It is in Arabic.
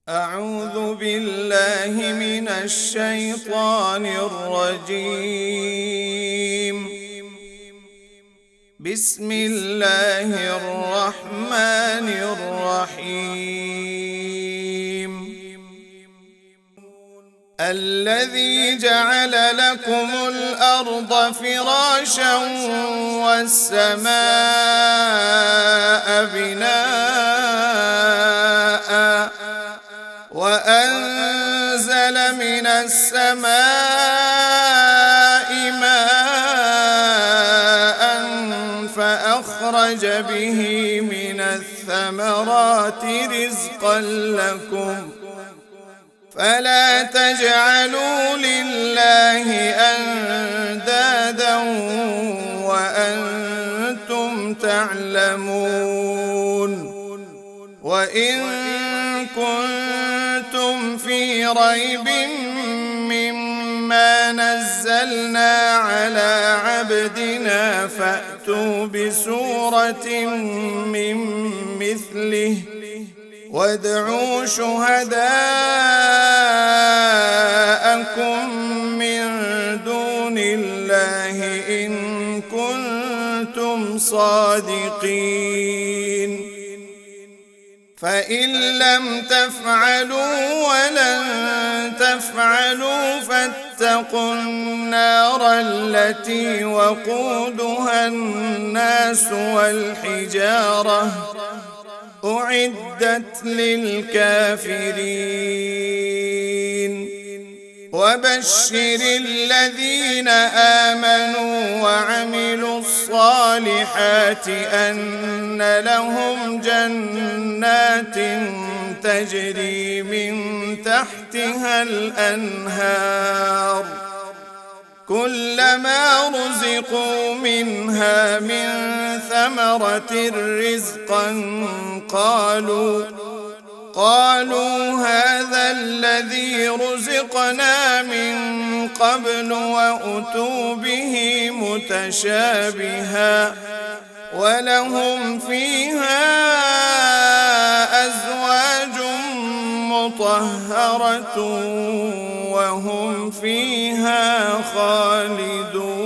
أعوذ بالله من الشيطان الرجيم. بسم الله الرحمن الرحيم. الذي جعل لكم الأرض فراشا والسماء بناء وأنزل من السماء ماء فأخرج به من الثمرات رزقا لكم فلا تجعلوا لله أندادا وأنتم تعلمون. وإن كنتم في ريب مما نزلنا على عبدنا فأتوا بسورة من مثله وادعوا شهداءكم من دون الله إن كنتم صادقين. فإن لم تفعلوا ولن تفعلوا فاتقوا النار التي وقودها الناس والحجارة أعدت للكافرين. وبشر الذين آمنوا وعملوا الصالحات أن لهم جنات تجري من تحتها الأنهار كلما رزقوا منها من ثمرة رزقا قالوا هذا الذي رزقنا من قبل وأتوا به متشابها ولهم فيها أزواج مطهرة وهم فيها خالدون.